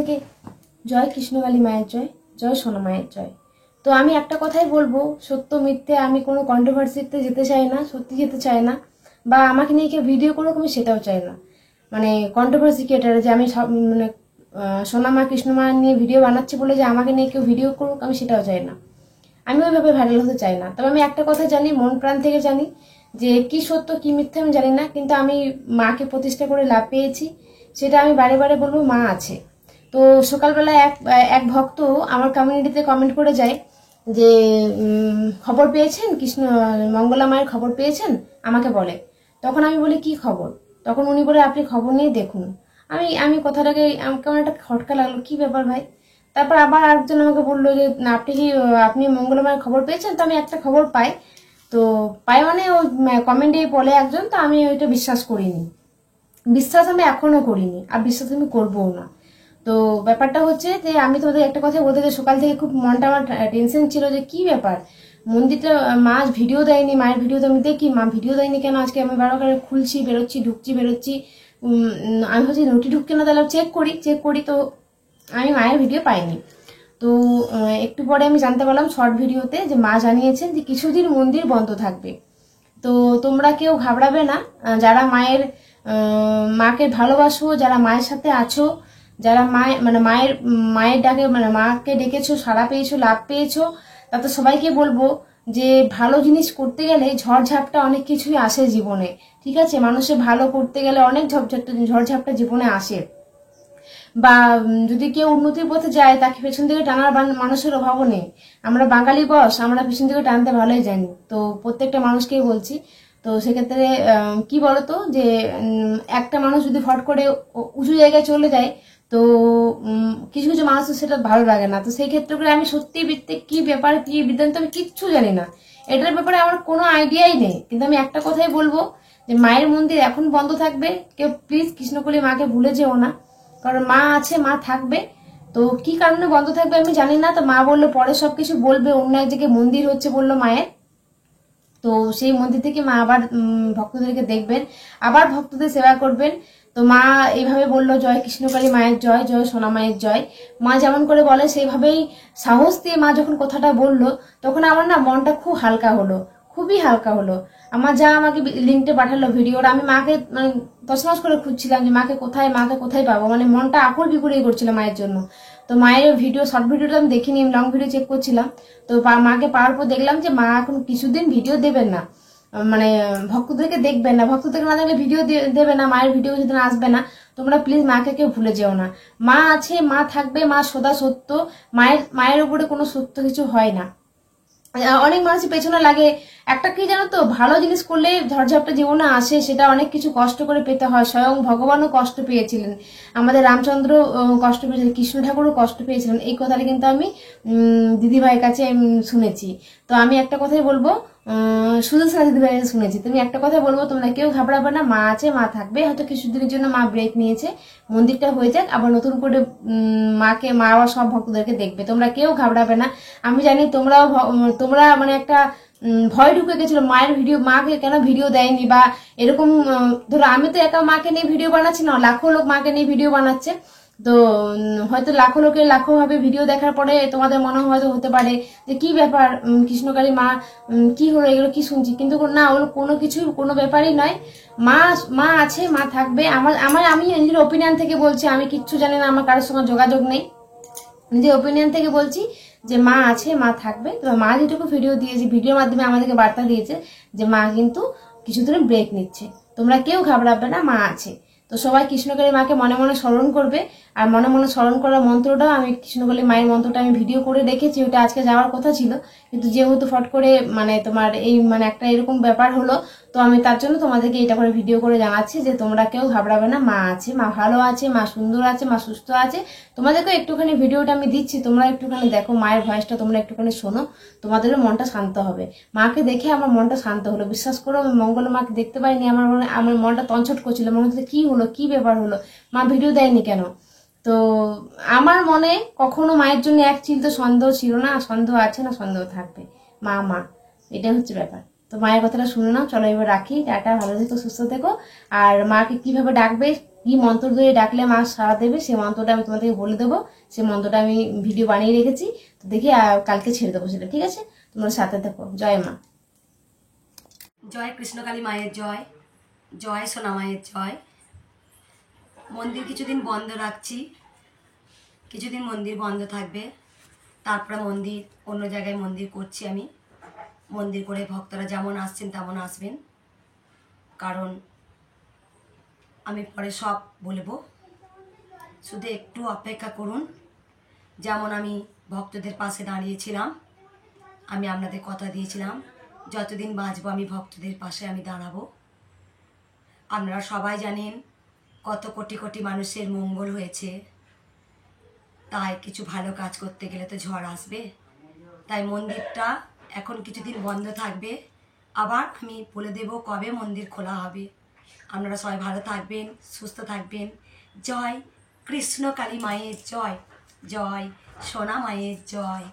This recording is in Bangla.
থেকে জয় কৃষ্ণকালী মায়ের জয়, জয় সোনা মায়ের জয়। তো আমি একটা কথাই বলবো, সত্য মিথ্যে আমি কোনো কন্ট্রোভার্সিতে যেতে চাই না, সত্যি যেতে চাই না, বা আমাকে নিয়ে কেউ ভিডিও করুক আমি সেটাও চাই না। মানে কন্ট্রোভার্সি ক্রিয়েটার যে আমি সব মানে সোনা মা কৃষ্ণ মা নিয়ে ভিডিও বানাচ্ছি বলে যে আমাকে নিয়ে কেউ ভিডিও করুক আমি সেটাও চাই না। আমি ওইভাবে ভাইরাল হতে চাই না। তবে আমি একটা কথা জানি, মন প্রাণ থেকে জানি যে কি সত্য কি মিথ্যে আমি জানি না, কিন্তু আমি মাকে প্রতিষ্ঠা করে লাভ পেয়েছি, সেটা আমি বারে বারে বলবো, মা আছে। তো সকালবেলা এক ভক্ত আমার কমিউনিটিতে কমেন্ট করে যায় যে খবর পেয়েছেন কৃষ্ণ মঙ্গলা মায়ের খবর পেয়েছেন, আমাকে বলে। তখন আমি বলি কি খবর? তখন উনি বলে আপনি খবর নিয়ে দেখুন। আমি আমি কথাটাকে কেমন একটা খটকা লাগলো, কি ব্যাপার ভাই। তারপর আবার একজন আমাকে বললো যে না আপনি মঙ্গলা মায়ের খবর পেয়েছেন? তো আমি একটা খবর পাই, তো পাই মানে ওই কমেন্টে বলে একজন, তো আমি ওইটা বিশ্বাস করিনি। বিশ্বাস আমি এখনো করিনি, আর বিশ্বাস আমি করবও না। তো ব্যাপারটা হচ্ছে যে আমি তোমাদের একটা কথা বলতে, যে সকাল থেকে খুব মনটা আমার টেনশন ছিল যে কি ব্যাপার, মন্দিরটা মা ভিডিও দেয়নি, মায়ের ভিডিও তো আমি দেখি, মা ভিডিও দেয়নি কেন আজকে। আমি বারো করে খুলছি, বেরোচ্ছি, ঢুকছি, বেরোচ্ছি, আমি ভাবছি নোটি ঢুকছে না, তাহলে চেক করি। তো আমি মায়ের ভিডিও পাইনি। তো একটু পরে আমি জানতে পারলাম শর্ট ভিডিওতে যে মা জানিয়েছেন যে কিছুদিন মন্দির বন্ধ থাকবে। তো তোমরা কেউ ঘাবড়াবে না, যারা মাকে ভালোবাসো, যারা মায়ের সাথে আছো, যারা মায়ের ডাকে মানে মাকে ডেকেছো, সাড়া পেয়েছো, লাভ পেয়েছো, তাতে সবাইকে বলবো যে ভালো জিনিস করতে গেলে ঝড়ঝাপটা অনেক কিছুই আসে জীবনে। ঠিক আছে, মানুষের ভালো করতে গেলে অনেক ঝড়ঝাপটা জীবনে আসে। বা যদি কেউ উন্নতির পথে যায় তাকে পেছন থেকে টানার মানুষের অভাবও নেই। আমরা বাঙালি বস, আমরা পেছন থেকে টানতে ভালোই জানি। তো প্রত্যেকটা মানুষকেই বলছি। তো সেক্ষেত্রে কি বলতো যে একটা মানুষ যদি ফট করে উঁচু জায়গায় চলে যায়, তো কিছু কিছু মানুষ সেটা ভালো লাগে না। তো সেই ক্ষেত্রে করে আমি সত্যি বৃত্তে কি ব্যাপার কি বৃত্তান্ত আমি কিচ্ছু জানি না, এটার ব্যাপারে আমার কোনো আইডিয়াই নেই। কিন্তু আমি একটা কথাই বলবো যে মায়ের মন্দির এখন বন্ধ থাকবে, কেউ প্লিজ কৃষ্ণকলী মাকে ভুলে যেও না, কারণ মা আছে, মা থাকবে। তো কি কারণে বন্ধ থাকবে আমি জানি না। তো মা বললো পরে সবকিছু বলবে, অন্য এক জায়গায় মন্দির হচ্ছে বললো মায়ের। তো সেই মন্দির থেকে মা আবার ভক্তদেরকে দেখবেন, আবার ভক্তদের সেবা করবেন। তো মা এইভাবে বললো জয় কৃষ্ণকালী মায়ের জয়, জয় সোনা মায়ের জয়। মা যেমন করে বলে সেইভাবেই সাহস দিয়ে মা যখন কথাটা বললো, তখন আমার না মনটা খুব হালকা হলো, খুবই হালকা হলো। আমার যা আমাকে লিঙ্কটা পাঠালো ভিডিওটা, আমি মাকে মানে তছনছ করে খুঁজছিলাম যে মাকে কোথায় পাবো, মানে মনটা আকুল বিকুড়িয়ে করছিল মায়ের জন্য। তো মায়ের ভিডিও শর্ট ভিডিওটা আমি দেখিনি, লং ভিডিও চেক করছিলাম। তো মাকে পাওয়ার পর দেখলাম যে মা এখন কিছুদিন ভিডিও দেবেন না, মানে ভক্তদেরকে দেখবেন না, ভক্তদেরকে না দেখলে ভিডিও দেবে না, মায়ের ভিডিও যেদিন আসবে না। তোমরা প্লিজ মাকে কেউ ভুলে যেও না। মা আছে, মা থাকবে, মা সদা সত্য। মায়ের উপরে কোনো সত্য কিছু হয় না। অনেক মানুষের পেছনে লাগে একটা কি জানো তো, ভালো জিনিস করলে ঝড়ঝাপটা জীবনে আসে, সেটা অনেক কিছু কষ্ট করে পেতে হয়। স্বয়ং ভগবানও কষ্ট পেয়েছিলেন, আমাদের রামচন্দ্র কষ্ট পেয়েছিলেন, কৃষ্ণ ঠাকুরও কষ্ট পেয়েছিলেন। এই কথাটা কিন্তু আমি দিদিভাইয়ের কাছে শুনেছি। তো আমি একটা কথাই বলবো, সুদর্শনা দিদিভাইয়ের কাছে শুনেছি। তুমি একটা কথা বলবো, তোমরা কেউ ঘাবড়াবে না, মা আছে, মা থাকবে। হয়তো কিছুদিনের জন্য মা ব্রেক নিয়েছে, মন্দিরটা হয়ে যাক, আবার নতুন করে মা আবার সব ভক্তদেরকে দেখবে। তোমরা কেউ ঘাবড়াবে না। আমি জানি তোমরা মানে একটা ভয় ঢুকে গেছিল মায়ের ভিডিও, মাকে কেন ভিডিও দেয়নি বা এরকম। ধরো আমি তো একা মাকে নিয়ে ভিডিও বানাচ্ছি না, লাখো লোক মাকে নিয়ে ভিডিও বানাচ্ছে। তো হয়তো লাখো লোকের লাখো ভাবে ভিডিও দেখার পরে তোমাদের মনে হয়তো হতে পারে যে কি ব্যাপার, কৃষ্ণকালী মা কি হলো, এগুলো কি শুনছি। কিন্তু না, ওগুলো কোনো কিছু কোনো ব্যাপারই নয়। মা মা আছে, মা থাকবে। আমি নিজের ওপিনিয়ন থেকে বলছি, আমি কিচ্ছু জানি না, আমার কারোর সঙ্গে যোগাযোগ নেই, নিজের ওপিনিয়ন থেকে বলছি যে মা আছে, মা থাকবে। তো মা যেটুকু ভিডিও দিয়েছে, ভিডিওর মাধ্যমে আমাদেরকে বার্তা দিয়েছে যে মা কিন্তু কিছুদিন ব্রেক নিচ্ছে। তোমরা কেউ ঘাবড়াবে না, মা আছে। তো সবাই কৃষ্ণকালী মাকে মনে মনে স্মরণ করবে। আর মনে মনে স্মরণ করার মন্ত্রটাও আমি কৃষ্ণকালী মায়ের মন্ত্রটা আমি ভিডিও করে রেখেছি, ওটা আজকে যাওয়ার কথা ছিল, কিন্তু যেহেতু ফট করে মানে তোমার এই মানে একটা এরকম ব্যাপার হলো, তো আমি তার জন্য তোমাদেরকে এটা করে ভিডিও করে জানাচ্ছি যে তোমরা কেউ ঘাবড়াবে না, মা আছে, মা ভালো আছে, মা সুন্দর আছে, মা সুস্থ আছে। তোমাদেরকে একটুখানি ভিডিওটা আমি দিচ্ছি, তোমরা একটুখানি দেখো, মায়ের ভয়েসটা তোমরা একটুখানি শোনো, তোমাদেরও মনটা শান্ত হবে। মাকে দেখে আমার মনটা শান্ত হলো, বিশ্বাস করো। আমি মঙ্গল মাকে দেখতে পাইনি, আমার মনটা তঞ্চট করছিল, মনে হচ্ছে কি হলো, কি ব্যাপার হলো, মা ভিডিও দেয়নি কেন। তো আমার মনে কখনো মায়ের জন্য এক চিন্তা সন্দেহ ছিল না, সন্দেহ আছে না, সন্দেহ থাকবে। মা এটাই হচ্ছে ব্যাপার। তো মায়ের কথাটা শুনে নাও। চলো এবার রাখি, টাটা, ভালো থেকো, সুস্থ থেকো। আর মাকে কিভাবে ডাকবে কি মন্ত্র দিয়ে ডাকলে মা সাড়া দেবে, সেই মন্ত্রটা আমি তোমাদেরকে বলে দেবো। সেই মন্ত্রটা আমি ভিডিও বানিয়ে রেখেছি, তো দেখি কালকে ছেড়ে দেবো সেটা, ঠিক আছে? তোমরা সাথে থাকো। জয় মা। জয় কৃষ্ণকালী মায়ের জয়, জয় সোনা মায়ের জয়। মন্দির কিছুদিন বন্ধ রাখছি, কিছুদিন মন্দির বন্ধ থাকবে, তারপরে মন্দির অন্য জায়গায় মন্দির করছি আমি। মন্দির করে ভক্তরা যেমন আসছেন তেমন আসবেন, কারণ আমি পরে সব বলবো, শুধু একটু অপেক্ষা করুন। যেমন আমি ভক্তদের পাশে দাঁড়িয়েছিলাম, আমি আপনাদের কথা দিয়েছিলাম যতদিন বাঁচবো আমি ভক্তদের পাশে আমি দাঁড়াবো। আপনারা সবাই জানেন কত কোটি কোটি মানুষের মঙ্গল হয়েছে, তাই কিছু ভালো কাজ করতে গেলে তো ঝড় আসবে। তাই মন্দিরটা এখন কিছুদিন বন্ধ থাকবে, আবার আমি বলে দেব কবে মন্দির খোলা হবে। আপনারা সবাই ভালো থাকবেন, সুস্থ থাকবেন। জয় কৃষ্ণকালী মায়ের জয়, জয় সোনা মায়ের জয়।